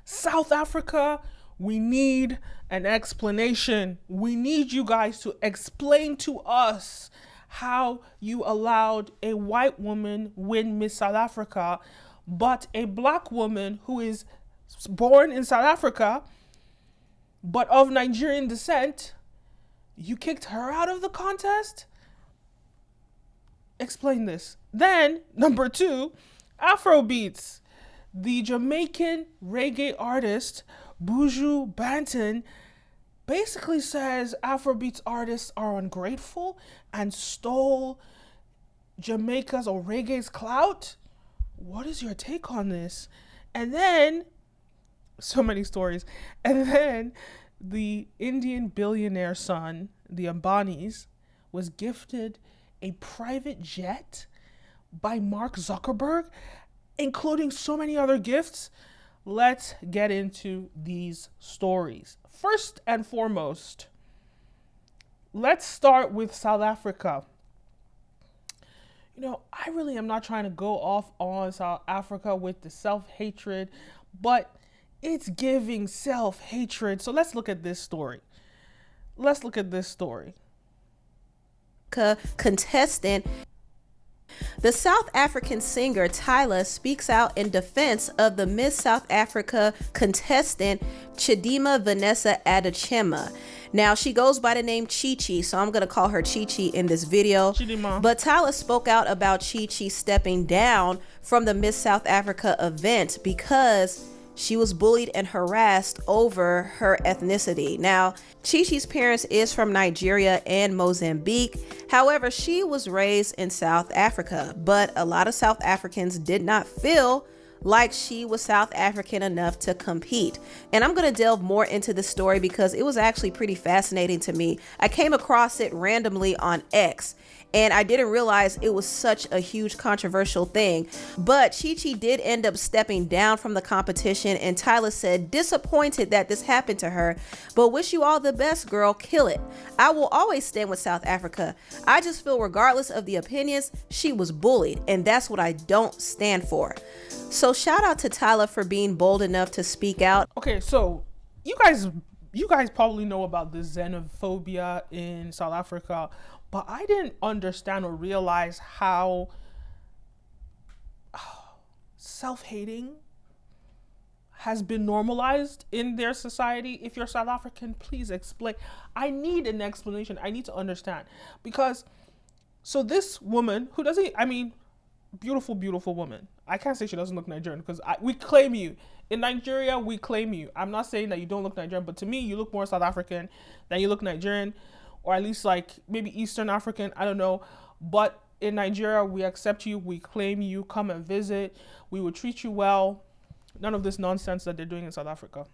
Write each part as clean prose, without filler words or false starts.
South Africa, we need an explanation. We need you guys to explain to us how you allowed a white woman win Miss South Africa, but a black woman who is born in South Africa but of Nigerian descent, you kicked her out of the contest? Explain this. Then, number 2, Afrobeats. The Jamaican reggae artist Buju Banton basically says Afrobeats artists are ungrateful and stole Jamaica's or reggae's clout. What is your take on this? And then, so many stories. And then the Indian billionaire son, the Ambanis, was gifted a private jet by Mark Zuckerberg, including so many other gifts. Let's get into these stories. First and foremost, let's start with South Africa. I really am not trying to go off on South Africa with the self-hatred, but it's giving self-hatred. So let's look at this story. Contestant. The South African singer Tyla speaks out in defense of the Miss South Africa contestant Chidima Vanessa Adachema. Now, she goes by the name Chi Chi, so I'm going to call her Chi Chi in this video. Chidima. But Tyla spoke out about Chi Chi stepping down from the Miss South Africa event because she was bullied and harassed over her ethnicity. Now, Chi Chi's parents is from Nigeria and Mozambique. However, she was raised in South Africa, but a lot of South Africans did not feel like she was South African enough to compete. And I'm going to delve more into this story because it was actually pretty fascinating to me. I came across it randomly on X, and I didn't realize it was such a huge controversial thing. But Chi Chi did end up stepping down from the competition, and Tyla said, disappointed that this happened to her, but wish you all the best, girl, kill it. I will always stand with South Africa. I just feel regardless of the opinions, she was bullied, and that's what I don't stand for. So shout out to Tyla for being bold enough to speak out. Okay, so you guys probably know about the xenophobia in South Africa, but I didn't understand or realize how self-hating has been normalized in their society. If you're South African, please explain. I need an explanation. I need to understand. Because, so this woman who doesn't, beautiful, beautiful woman. I can't say she doesn't look Nigerian because we claim you. In Nigeria, we claim you. I'm not saying that you don't look Nigerian, but to me, you look more South African than you look Nigerian, or at least like maybe Eastern African. I don't know. But in Nigeria, we accept you. We claim you. Come and visit. We will treat you well. None of this nonsense that they're doing in South Africa.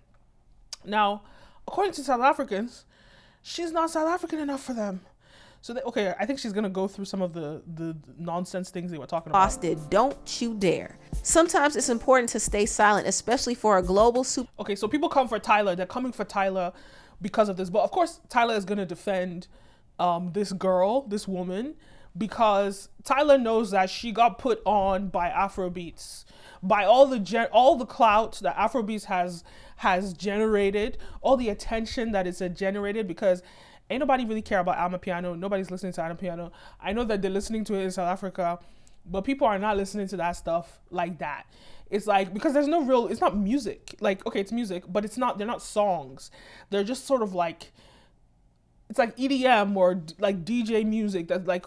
Now, according to South Africans, she's not South African enough for them. So, I think she's going to go through some of the nonsense things they were talking about. Austin, don't you dare. Sometimes it's important to stay silent, especially for a global super. Okay, so people come for Tyla. They're coming for Tyla because of this. But of course, Tyla is going to defend this woman, because Tyla knows that she got put on by Afrobeats, by all the clout that Afrobeats has generated, all the attention that it's generated, because ain't nobody really care about Amapiano. Nobody's listening to Amapiano. I know that they're listening to it in South Africa, but people are not listening to that stuff like that. It's like, because there's no real, it's not music. Like, okay, it's music, but they're not songs. They're just sort of like, it's like EDM or like DJ music that's like,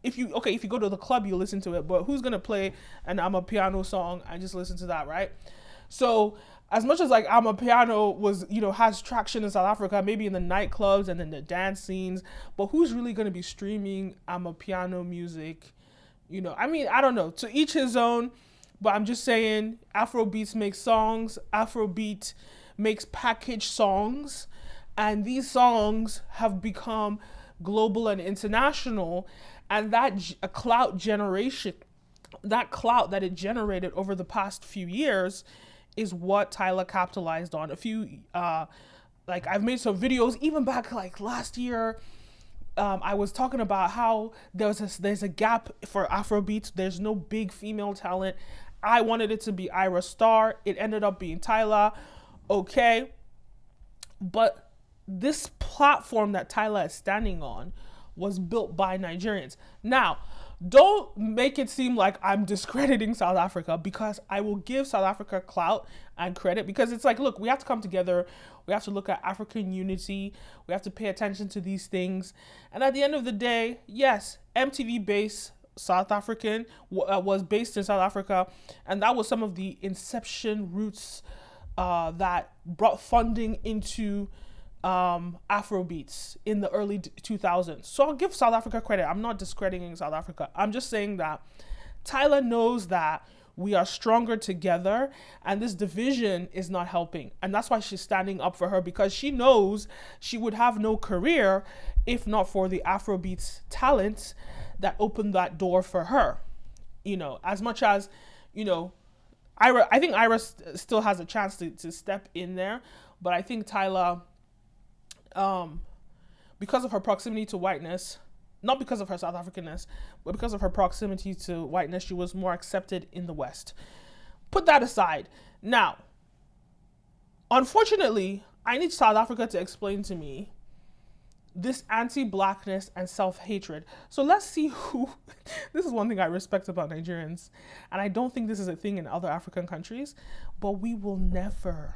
if you go to the club, you listen to it, but who's going to play an Amapiano song and just listen to that, right? So as much as like Amapiano was, has traction in South Africa, maybe in the nightclubs and in the dance scenes, but who's really going to be streaming Amapiano music? I don't know, to each his own, but I'm just saying Afrobeats makes songs, Afrobeat makes packaged songs, and these songs have become global and international, and that clout generation, that clout that it generated over the past few years is what Tyla capitalized on. I've made some videos even back like last year. I was talking about how there's a gap for Afrobeats. There's no big female talent, I wanted it to be Ira Star. It ended up being Tyler. Okay. But this platform that Tyler is standing on was built by Nigerians. Now, don't make it seem like I'm discrediting South Africa, because I will give South Africa clout and credit, because it's like, look, we have to come together. We have to look at African unity. We have to pay attention to these things. And at the end of the day, yes, MTV based South African was based in South Africa. And that was some of the inception roots that brought funding into Afrobeats in the early 2000s. So I'll give South Africa credit. I'm not discrediting South Africa. I'm just saying that Tyler knows that we are stronger together, and this division is not helping. And that's why she's standing up for her, because she knows she would have no career if not for the Afrobeats talent that opened that door for her. You know, as much as, you know, I think Ira still has a chance to step in there, but I think Tyler, because of her proximity to whiteness, not because of her South Africanness, but because of her proximity to whiteness, she was more accepted in the West. Put that aside. Now, unfortunately, I need South Africa to explain to me this anti-blackness and self-hatred. So let's see who, this is one thing I respect about Nigerians, and I don't think this is a thing in other African countries, but we will never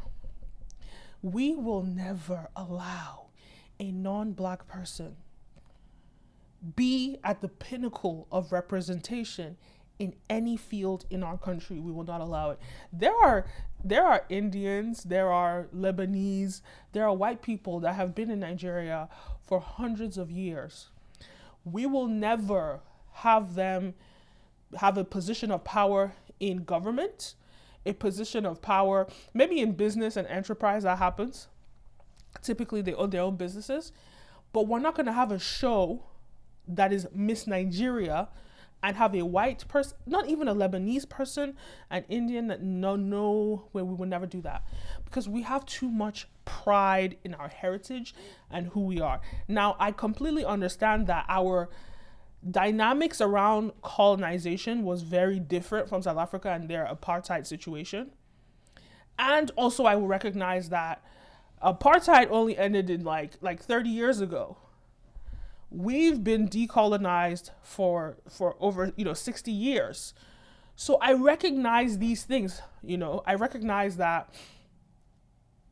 allow a non-black person be at the pinnacle of representation in any field in our country. We will not allow it. There are Indians, there are Lebanese, there are white people that have been in Nigeria for hundreds of years. We will never have them have a position of power in government, a position of power, maybe in business and enterprise. That happens. Typically they own their own businesses, but we're not going to have a show that is Miss Nigeria and have a white person, not even a Lebanese person, an Indian, no way, we would never do that, because we have too much pride in our heritage and who we are. Now, I completely understand that our dynamics around colonization was very different from South Africa and their apartheid situation. And also I will recognize that apartheid only ended in like 30 years ago. We've been decolonized for over 60 years. So I recognize these things. I recognize that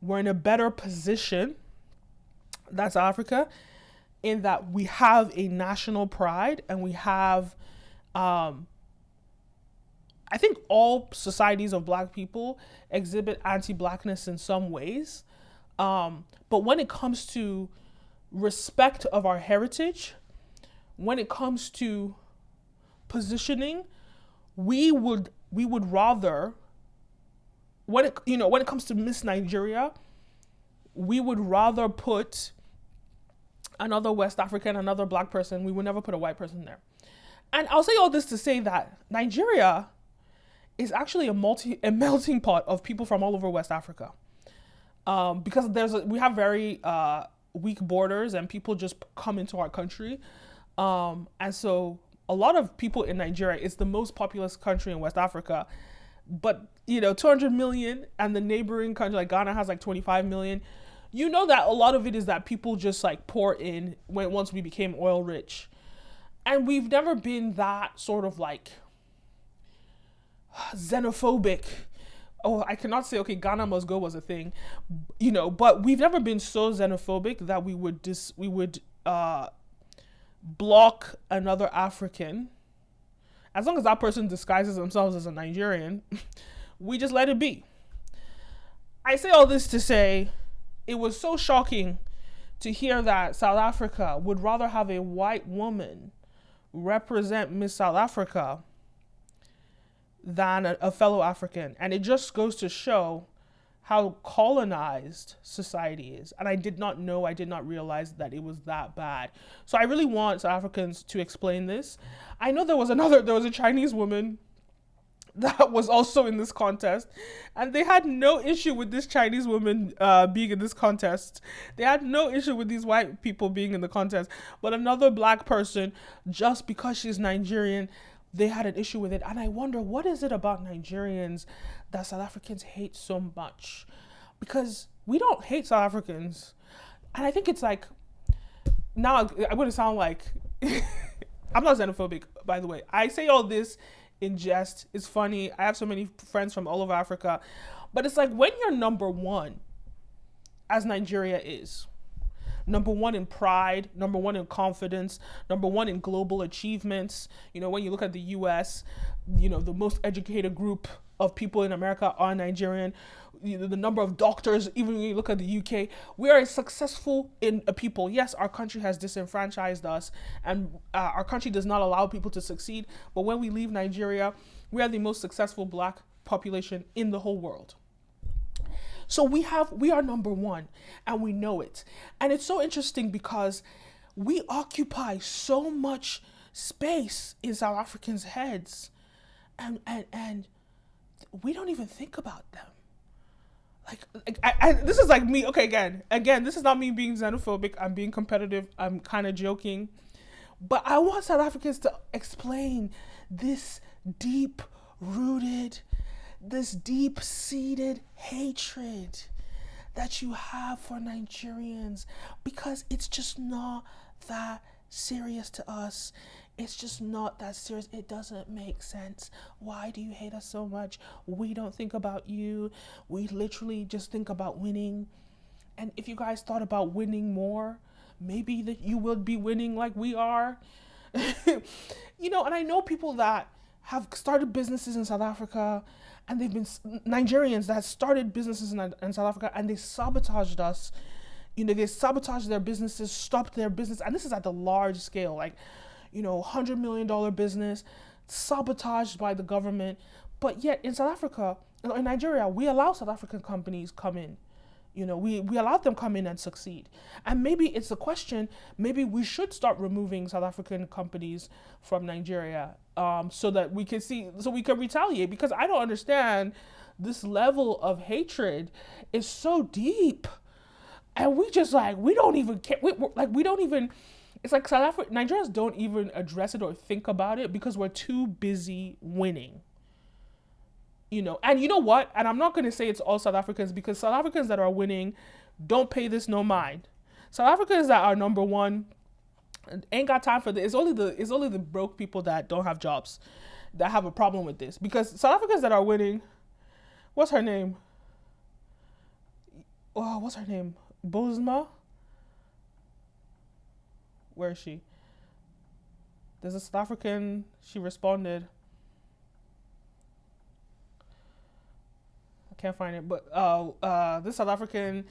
we're in a better position, that's Africa, in that we have a national pride, and we have I think all societies of black people exhibit anti-blackness in some ways. But when it comes to respect of our heritage, when it comes to positioning, we would rather, when it comes to Miss Nigeria, we would rather put another West African, another black person. We would never put a white person there. And I'll say all this to say that Nigeria is actually a melting pot of people from all over West Africa. Because we have very weak borders, and people just come into our country. And so a lot of people in Nigeria, it's the most populous country in West Africa, but 200 million, and the neighboring country like Ghana has like 25 million. That a lot of it is that people just like pour in once we became oil rich. And we've never been that sort of like xenophobic. Oh, I cannot say, okay, Ghana must go was a thing, but we've never been so xenophobic that we would block another African. As long as that person disguises themselves as a Nigerian, we just let it be. I say all this to say, it was so shocking to hear that South Africa would rather have a white woman represent Miss South Africa than a fellow African. And it just goes to show how colonized society is. And I did not realize that it was that bad. So I really want South Africans to explain this. I know there was a Chinese woman that was also in this contest, and they had no issue with this Chinese woman being in this contest. They had no issue with these white people being in the contest. But another black person, just because she's Nigerian, they had an issue with it. And I wonder, what is it about Nigerians that South Africans hate so much? Because we don't hate South Africans. And I think it's like, now I'm going to sound like, I'm not xenophobic, by the way. I say all this in jest. It's funny. I have so many friends from all over Africa. But it's like, when you're number one, as Nigeria is, number one in pride, number one in confidence, number one in global achievements. You know, when you look at the US, you know, the most educated group of people in America are Nigerian. You know, the number of doctors, even when you look at the UK, we are successful in a people. Yes, our country has disenfranchised us, and our country does not allow people to succeed. But when we leave Nigeria, we are the most successful Black population in the whole world. So we are number one, and we know it. And it's so interesting because we occupy so much space in South Africans' heads, and we don't even think about them. Like this is like me. Okay, again, this is not me being xenophobic. I'm being competitive. I'm kind of joking, but I want South Africans to explain this deep-rooted, this deep-seated hatred that you have for Nigerians, because it's just not that serious to us. It's just not that serious. It doesn't make sense. Why do you hate us so much? We don't think about you. We literally just think about winning. And if you guys thought about winning more, maybe that you would be winning like we are. You know, and I know people that have started businesses in South Africa, and they've been Nigerians that started businesses in South Africa, and they sabotaged us. You know, they sabotaged their businesses, stopped their business. And this is at the large scale, like, you know, $100 million business, sabotaged by the government. But yet in South Africa, in Nigeria, we allow South African companies come in. You know, we allowed them come in and succeed. And maybe it's a question, maybe we should start removing South African companies from Nigeria, so that we can retaliate, because I don't understand this level of hatred is so deep. And we just like, we don't even care. We don't even, it's like Nigerians don't even address it or think about it because we're too busy winning. You know, and you know what? And I'm not going to say it's all South Africans, because South Africans that are winning don't pay this no mind. South Africans that are number one ain't got time for this. It's only the broke people that don't have jobs that have a problem with this. Because South Africans that are winning, what's her name? Oh, what's her name? Bozma? Where is she? There's a South African, she responded. I can't find it, but this South African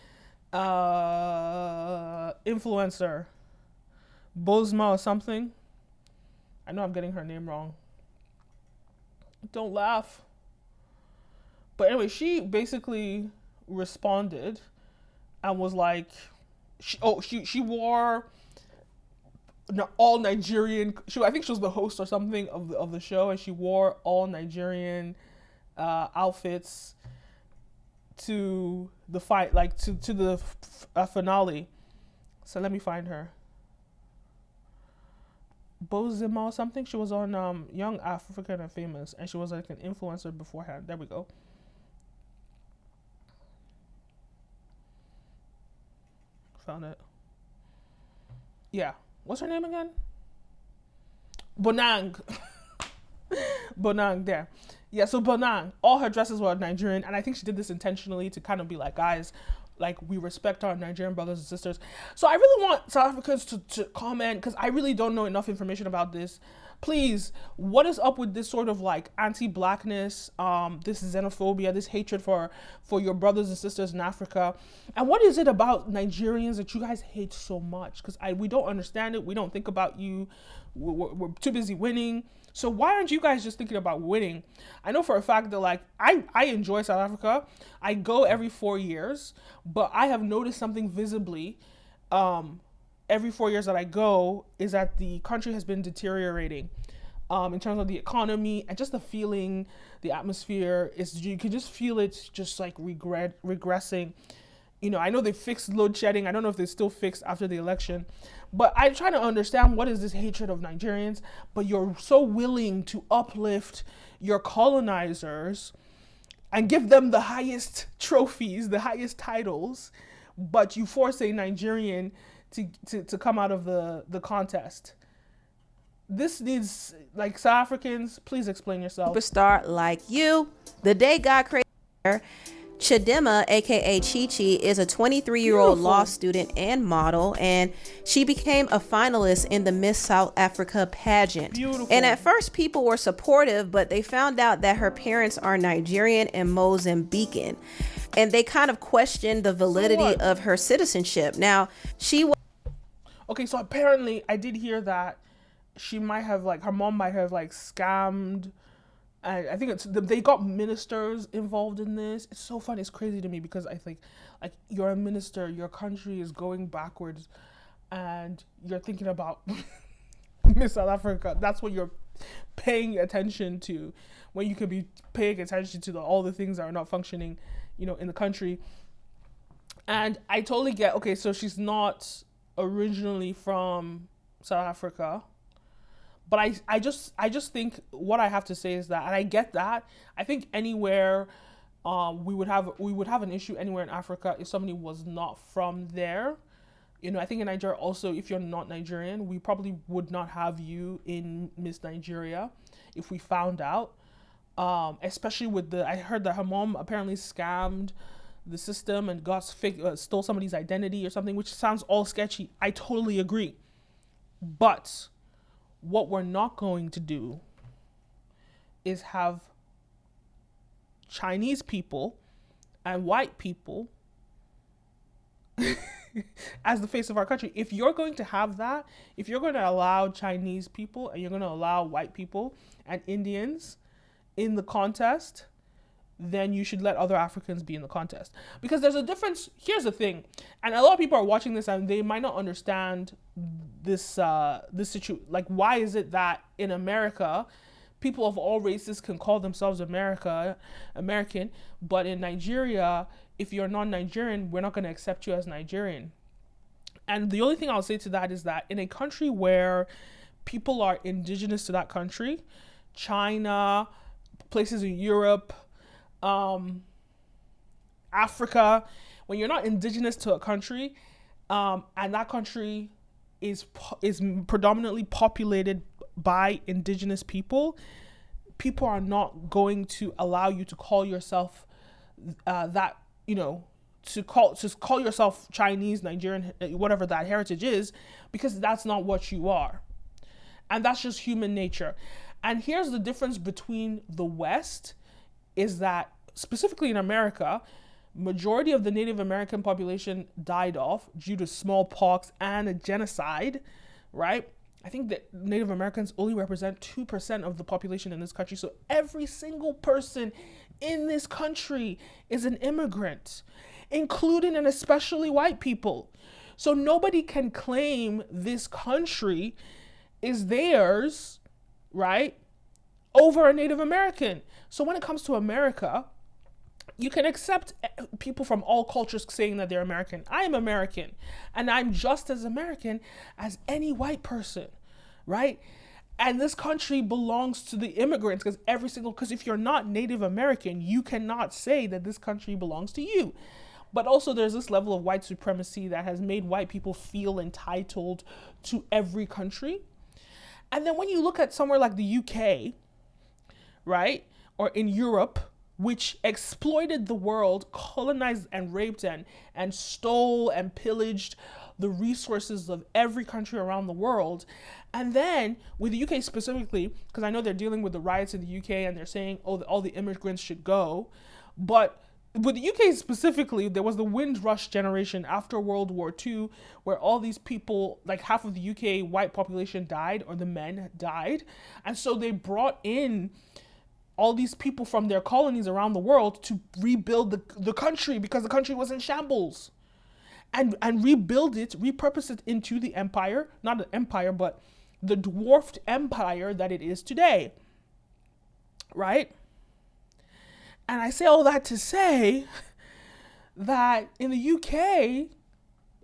influencer, Bozma or something. I know I'm getting her name wrong. Don't laugh. But anyway, she basically responded and was like, she wore all Nigerian. I think she was the host or something of the show, and she wore all Nigerian outfits to the fight, like to the finale. So let me find her. Bozima or something. She was on Young African and Famous, and she was like an influencer beforehand. There we go. Found it. Yeah. What's her name again? Bonang. Bonang, there. Yeah, so Bonang, all her dresses were Nigerian, and I think she did this intentionally to kind of be like, guys, like, we respect our Nigerian brothers and sisters. So I really want South Africans to comment, because I really don't know enough information about this. Please, what is up with this sort of like anti-blackness, this xenophobia, this hatred for your brothers and sisters in Africa? And what is it about Nigerians that you guys hate so much? Because we don't understand it. We don't think about you. We're too busy winning. So why aren't you guys just thinking about winning? I know for a fact that, like, I enjoy South Africa. I go every 4 years, but I have noticed something visibly every 4 years that I go, is that the country has been deteriorating in terms of the economy and just the feeling, the atmosphere. You can just feel it just like regressing. I know they fixed load shedding. I don't know if they still fixed after the election, but I'm trying to understand what is this hatred of Nigerians, but you're so willing to uplift your colonizers and give them the highest trophies, the highest titles, but you force a Nigerian to come out of the contest. This needs, like, South Africans, please explain yourself. Superstar like you. The day God created her, Chidima, aka Chi-Chi, is a 23-year-old law student and model, and she became a finalist in the Miss South Africa pageant. Beautiful. And at first, people were supportive, but they found out that her parents are Nigerian and Mozambican, and they kind of questioned the validity of her citizenship. Now, she was... Okay, so apparently, I did hear that she might have, like, her mom might have, like, scammed. I think they got ministers involved in this. It's so funny. It's crazy to me because I think, like, you're a minister, your country is going backwards, and you're thinking about Miss South Africa. That's what you're paying attention to, when you could be paying attention to all the things that are not functioning, in the country. And I totally get, okay, so she's not originally from South Africa. But I just think what I have to say is that, and I get that, I think anywhere, we would have an issue anywhere in Africa if somebody was not from there. I think in Nigeria also, if you're not Nigerian, we probably would not have you in Miss Nigeria if we found out. Especially with I heard that her mom apparently scammed the system and stole somebody's identity or something, which sounds all sketchy. I totally agree. But what we're not going to do is have Chinese people and white people as the face of our country. If you're going to have that, if you're going to allow Chinese people and you're going to allow white people and Indians in the contest, then you should let other Africans be in the contest. Because there's a difference. Here's the thing, and a lot of people are watching this and they might not understand this situation. Like, why is it that in America, people of all races can call themselves American, but in Nigeria, if you're non-Nigerian, we're not going to accept you as Nigerian? And the only thing I'll say to that is that in a country where people are indigenous to that country, China, places in Europe, Africa, when you're not indigenous to a country, and that country is predominantly populated by indigenous people are not going to allow you to call yourself to call yourself Chinese, Nigerian, whatever that heritage is, because that's not what you are. And that's just human nature. And here's the difference between the West, is that specifically in America, majority of the Native American population died off due to smallpox and a genocide, right? I think that Native Americans only represent 2% of the population in this country. So every single person in this country is an immigrant, including and especially white people. So nobody can claim this country is theirs, right, over a Native American. So when it comes to America, you can accept people from all cultures saying that they're American. I am American, and I'm just as American as any white person, right? And this country belongs to the immigrants, because if you're not Native American, you cannot say that this country belongs to you. But also there's this level of white supremacy that has made white people feel entitled to every country. And then when you look at somewhere like the UK, right, or in Europe, which exploited the world, colonized and raped and stole and pillaged the resources of every country around the world. And then with the UK specifically, because I know they're dealing with the riots in the UK and they're saying, oh, all the immigrants should go. But with the UK specifically, there was the Windrush generation after World War II, where all these people, like half of the UK white population died, or the men died. And so they brought in all these people from their colonies around the world to rebuild the country, because the country was in shambles, and rebuild it, repurpose it into the empire, not an empire, but the dwarfed empire that it is today, right? And I say all that to say that in the UK,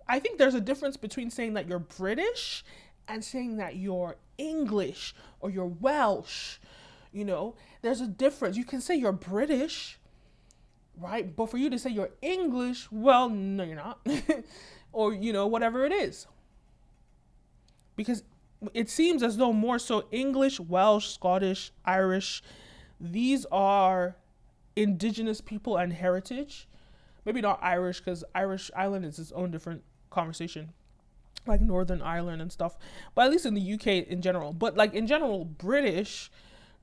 I think there's a difference between saying that you're British and saying that you're English or you're Welsh. You know, there's a difference. You can say you're British, right? But for you to say you're English, well, no, you're not. Or, you know, whatever it is. Because it seems as though more so English, Welsh, Scottish, Irish, these are indigenous people and heritage. Maybe not Irish, because Irish Island is its own different conversation, like Northern Ireland and stuff. But at least in the UK in general. But like in general, British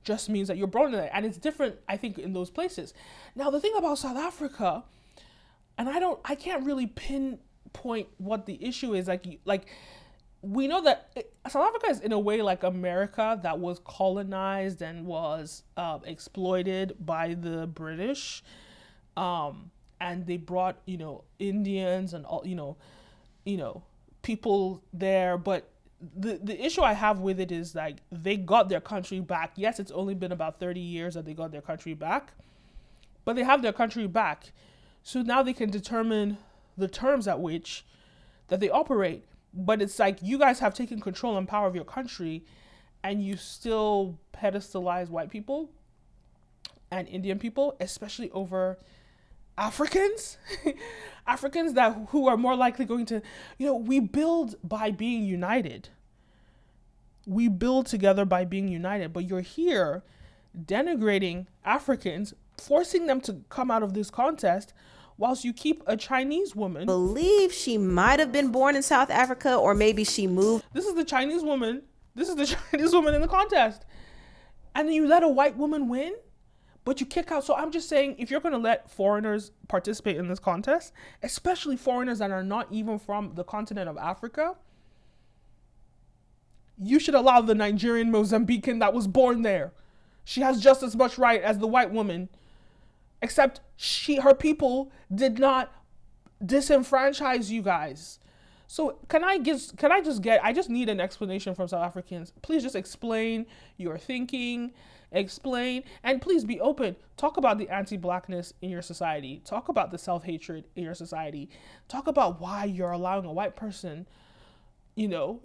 just means that you're born in there, and it's different, I think, in those places. Now, the thing about South Africa, and I can't really pinpoint what the issue is. Like we know that South Africa is in a way like America, that was colonized and was exploited by the British, and they brought, you know, Indians and all, you know, people there. But the issue I have with it is like they got their country back. Yes, it's only been about 30 years that they got their country back, but they have their country back. So now they can determine the terms at which that they operate. But it's like you guys have taken control and power of your country, and you still pedestalize white people and Indian people, especially over Africans. Africans who are more likely going to, you know, we build by being united. We build together by being united. But you're here denigrating Africans, forcing them to come out of this contest, whilst you keep a Chinese woman. Believe she might have been born in South Africa, or maybe she moved. This is the Chinese woman. This is the Chinese woman in the contest. And then you let a white woman win, but you kick out. So I'm just saying, if you're going to let foreigners participate in this contest, especially foreigners that are not even from the continent of Africa, you should allow the Nigerian Mozambican that was born there. She has just as much right as the white woman, except her people did not disenfranchise you guys. So I just need an explanation from South Africans. Please just explain your thinking, and please be open. Talk about the anti-blackness in your society. Talk about the self-hatred in your society. Talk about why you're allowing a white person, you know,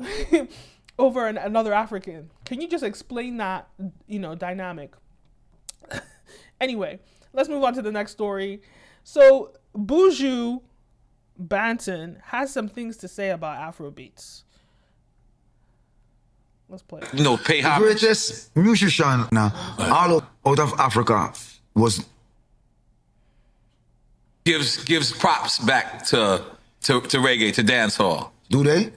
over another African. Can you just explain that, you know, dynamic? Anyway, let's move on to the next story. So Buju Banton has some things to say about Afrobeats. Let's play. You know, pay homage. The greatest musician all out of Africa was gives props back to reggae, to dancehall. Do they?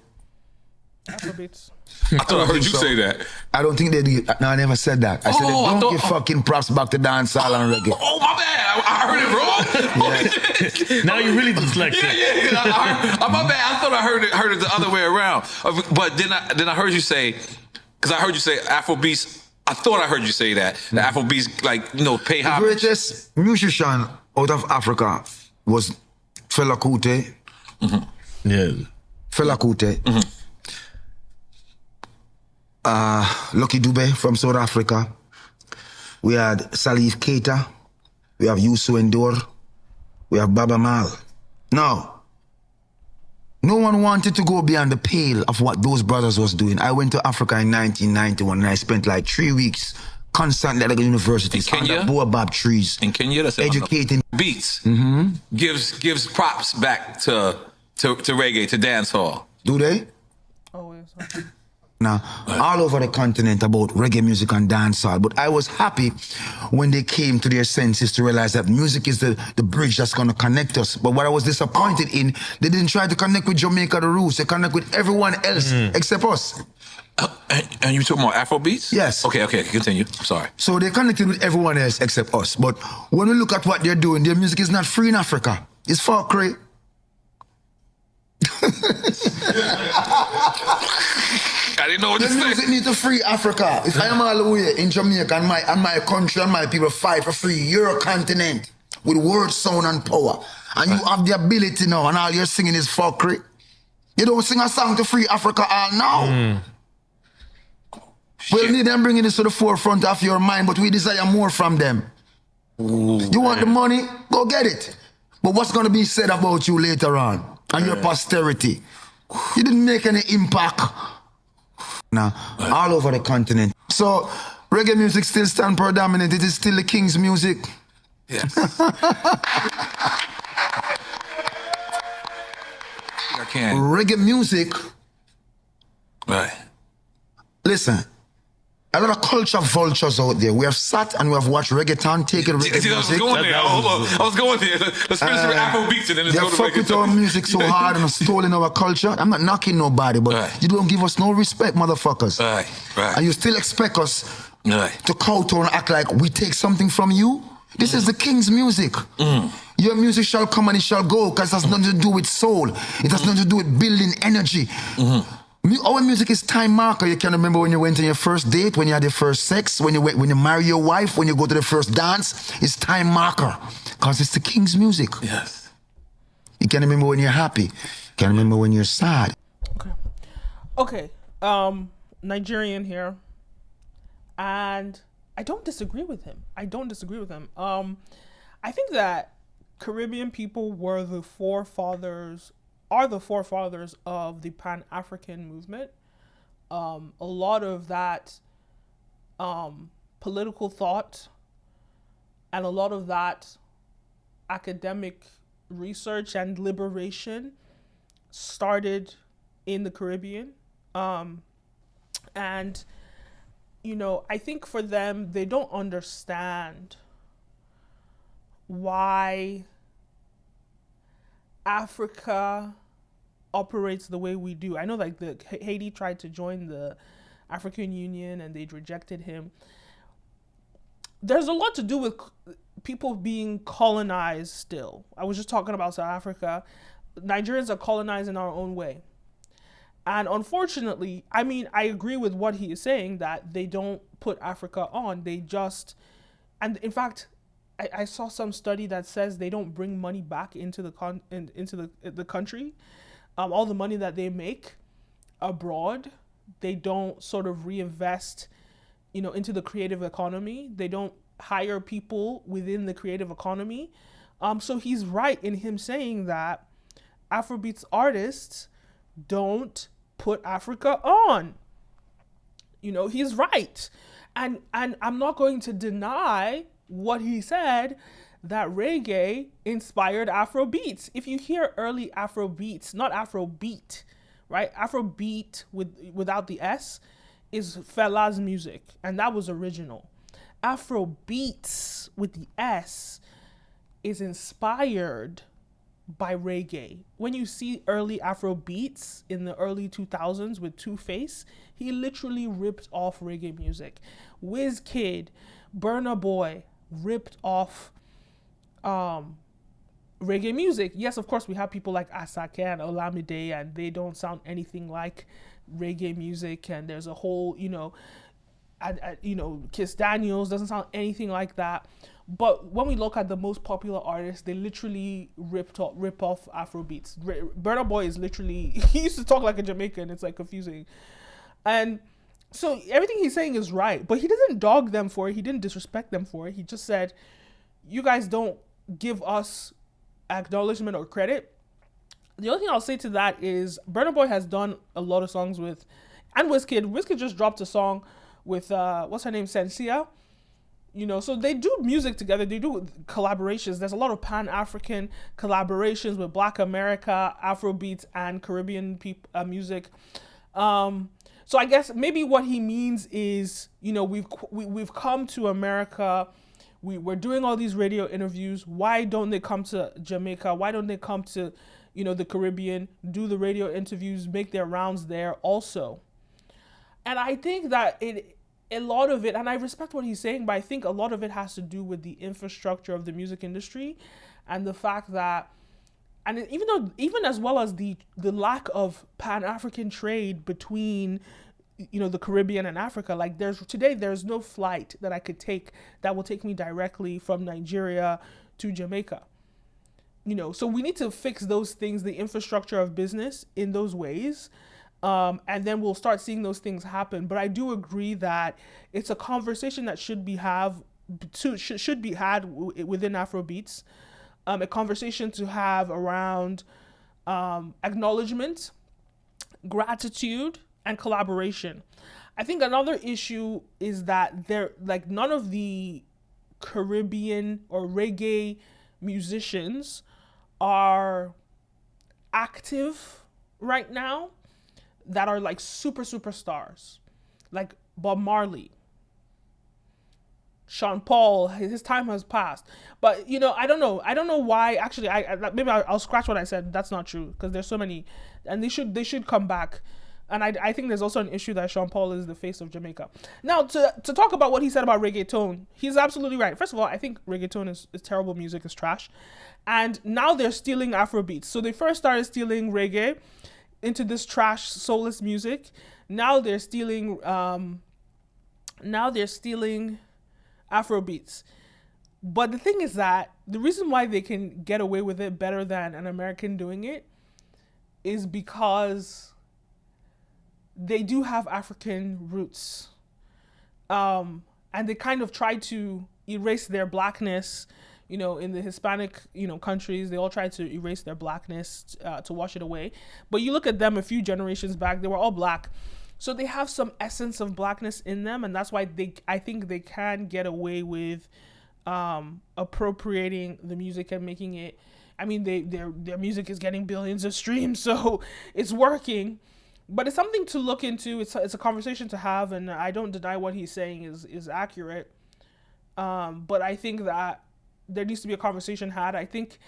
Afrobeats. I thought I heard you say that. I don't think they do. No, I never said that. I said they don't give fucking props back to dancehall and reggae. Oh, my bad. I heard it wrong. Now you really dyslexic. Yeah. My bad. I thought I heard it the other way around. But then I heard you say, because I heard you say Afrobeats. I thought I heard you say that. The Afrobeats, like, you know, pay homage. The greatest musician out of Africa was Fela Kuti. Mm-hmm. Yeah. Fela Kuti. Mm-hmm. Lucky Dube from South Africa. We had Salif Keita. We have Youssou N'Dour. We have Baba Mal. Now, no one wanted to go beyond the pale of what those brothers was doing. I went to Africa in 1991 and I spent like 3 weeks constantly at the universities under baobab trees. In Kenya, that's educating. Beats gives props back to reggae, to dancehall. Do they? Always. Now, all over the continent about reggae music and dancehall, but I was happy when they came to their senses to realize that music is the bridge that's going to connect us. But what I was disappointed in, they didn't try to connect with Jamaica the Roots. They connect with everyone else except us. And you talking about Afrobeats? Yes. Okay, continue. I'm sorry. So they connected with everyone else except us. But when we look at what they're doing, their music is not free in Africa. It's fuckery. I didn't know what to the say. music need to free Africa. If I am all the way in Jamaica and my country and my people fight for free your continent with word, sound and power, and you have the ability now and all you're singing is fuckery, you don't sing a song to free Africa all now. We'll need them bringing this to the forefront of your mind, but we desire more from them. You want the money? Go get it. But what's going to be said about you later on and your posterity? You didn't make any impact. Now, all over the continent. So, reggae music still stand predominant. It is still the king's music. Yes. I can. Reggae music. Right. Listen, a lot of culture vultures out there. We have sat and we have watched reggaeton taking reggae See, I was music. going there. Hold on. I was going there. Let's finish with Afrobeats and then let's They go to fuck with our reggaeton. music so hard and have stolen our culture. I'm not knocking nobody, but Right. you don't give us no respect, motherfuckers. Right, right. And you still expect us Right. to kowtow and act like we take something from you? This is the king's music. Your music shall come and it shall go, because it has nothing to do with soul. It has nothing to do with building energy. Our music is time marker. You can remember when you went on your first date, when you had your first sex, when you marry your wife, when you go to the first dance. It's time marker, because it's the king's music. Yes. You can remember when you're happy. You can remember when you're sad. Okay. Nigerian here. And I don't disagree with him. I think that Caribbean people are the forefathers of the Pan-African movement. A lot of that political thought and a lot of that academic research and liberation started in the Caribbean. And I think for them, they don't understand why Africa operates the way we do. I know like Haiti tried to join the African Union and they'd rejected him. There's a lot to do with people being colonized still. I was just talking about South Africa. Nigerians are colonized in our own way. And unfortunately, I agree with what he is saying, that they don't put Africa on. They just, and in fact, I saw some study that says they don't bring money back into the country. All the money that they make abroad, they don't sort of reinvest, into the creative economy. They don't hire people within the creative economy. So he's right in him saying that Afrobeats artists don't put Africa on. He's right. And I'm not going to deny what he said, that reggae inspired Afrobeats. If you hear early Afrobeats, not Afrobeat, right? Afrobeat without the S is Fela's music, and that was original. Afrobeats with the S is inspired by reggae. When you see early Afrobeats in the early 2000s with Two-Face, he literally ripped off reggae music. Wizkid, Burna Boy ripped off reggae music. Yes, of course, we have people like Asake and Olamide, and they don't sound anything like reggae music. And there's a whole, Kiss Daniels doesn't sound anything like that. But when we look at the most popular artists, they literally rip off Afrobeats. Burna Boy is literally, he used to talk like a Jamaican. It's like confusing. And so everything he's saying is right, but he doesn't dog them for it. He didn't disrespect them for it. He just said, you guys don't give us acknowledgement or credit. The only thing I'll say to that is Burna Boy has done a lot of songs with, and Wizkid. Wizkid just dropped a song with, what's her name, Sensia. So they do music together. They do collaborations. There's a lot of Pan-African collaborations with Black America, Afrobeats, and Caribbean music. So I guess maybe what he means is, we've come to America. We're doing all these radio interviews. Why don't they come to Jamaica? Why don't they come to, the Caribbean, do the radio interviews, make their rounds there also? And I think that a lot of it, and I respect what he's saying, but I think a lot of it has to do with the infrastructure of the music industry and the fact that, and even as well as the lack of Pan-African trade between, the Caribbean and Africa. Like there's no flight that I could take that will take me directly from Nigeria to Jamaica. So we need to fix those things, the infrastructure of business in those ways. And then we'll start seeing those things happen. But I do agree that it's a conversation that should be had within Afrobeats. a conversation to have around acknowledgement, gratitude, and collaboration. I think another issue is that none of the Caribbean or reggae musicians are active right now that are like superstars, like Bob Marley, Sean Paul. His time has passed, but I don't know why. Actually, maybe I'll scratch what I said. That's not true, because there's so many, and they should come back. And I think there's also an issue that Sean Paul is the face of Jamaica. Now, to talk about what he said about reggaeton, he's absolutely right. First of all, I think reggaeton is terrible music, is trash. And now they're stealing Afrobeats. So they first started stealing reggae into this trash, soulless music. Now they're stealing Afrobeats. But the thing is that the reason why they can get away with it better than an American doing it is because they do have African roots. And they kind of try to erase their blackness. In the Hispanic, countries, they all try to erase their blackness to wash it away. But you look at them a few generations back, they were all black. So they have some essence of blackness in them. And that's why I think they can get away with appropriating the music and making it, their music is getting billions of streams. So it's working. But it's something to look into. It's a conversation to have, and I don't deny what he's saying is accurate. But I think that there needs to be a conversation had. I think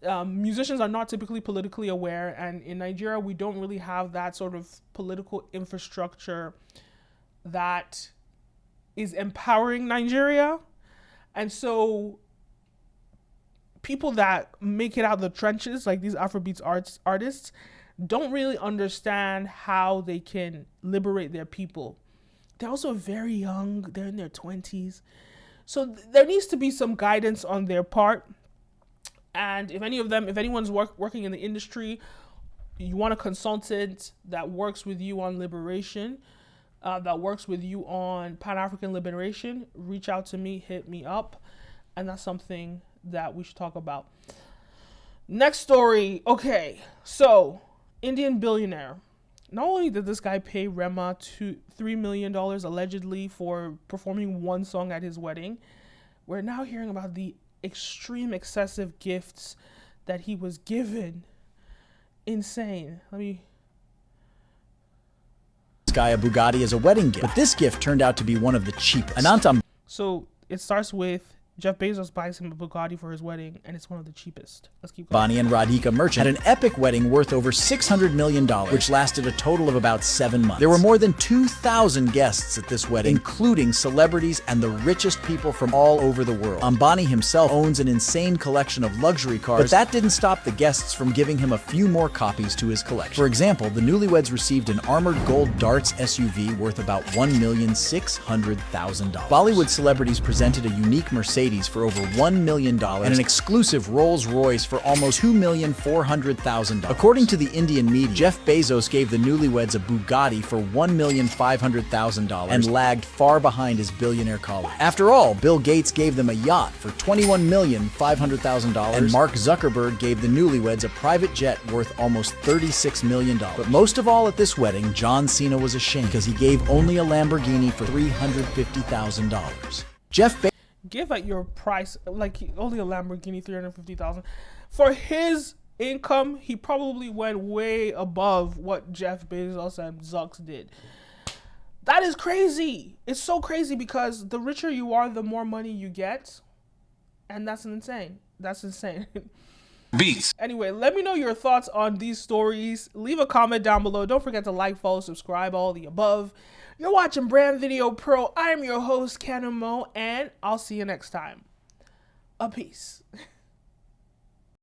musicians are not typically politically aware, and in Nigeria, we don't really have that sort of political infrastructure that is empowering Nigeria. And so people that make it out of the trenches, like these Afrobeats artists, don't really understand how they can liberate their people. They're also very young. They're in their 20s. So there needs to be some guidance on their part. And if anyone's working in the industry, you want a consultant that works with you on liberation, that works with you on Pan-African liberation, reach out to me, hit me up. And that's something that we should talk about. Next story. Okay, so Indian billionaire. Not only did this guy pay Rema $3 million allegedly for performing one song at his wedding, we're now hearing about the extreme excessive gifts that he was given. Insane. This guy a Bugatti as a wedding gift, but this gift turned out to be one of the cheapest. So it starts with Jeff Bezos buys him a Bugatti for his wedding, and it's one of the cheapest. Let's keep going. Bonnie and Radhika Merchant had an epic wedding worth over $600 million, which lasted a total of about 7 months. There were more than 2,000 guests at this wedding, including celebrities and the richest people from all over the world. Ambani himself owns an insane collection of luxury cars, but that didn't stop the guests from giving him a few more copies to his collection. For example, the newlyweds received an armored gold Darts SUV worth about $1,600,000. Bollywood celebrities presented a unique Mercedes for over $1 million and an exclusive Rolls Royce for almost $2,400,000. According to the Indian media, Jeff Bezos gave the newlyweds a Bugatti for $1,500,000 and lagged far behind his billionaire colleague. After all, Bill Gates gave them a yacht for $21,500,000 and Mark Zuckerberg gave the newlyweds a private jet worth almost $36 million. But most of all at this wedding, John Cena was ashamed because he gave only a Lamborghini for $350,000. Jeff Bezos give at your price, like only a Lamborghini, $350,000 for his income. He probably went way above what Jeff Bezos and Zucks did. That is crazy. It's so crazy because the richer you are, the more money you get, and that's insane. Beats. Anyway, let me know your thoughts on these stories. Leave a comment down below. Don't forget to like, follow, subscribe, all the above. You're watching Brand Video Pro. I'm your host, Kenim O, and I'll see you next time. A peace.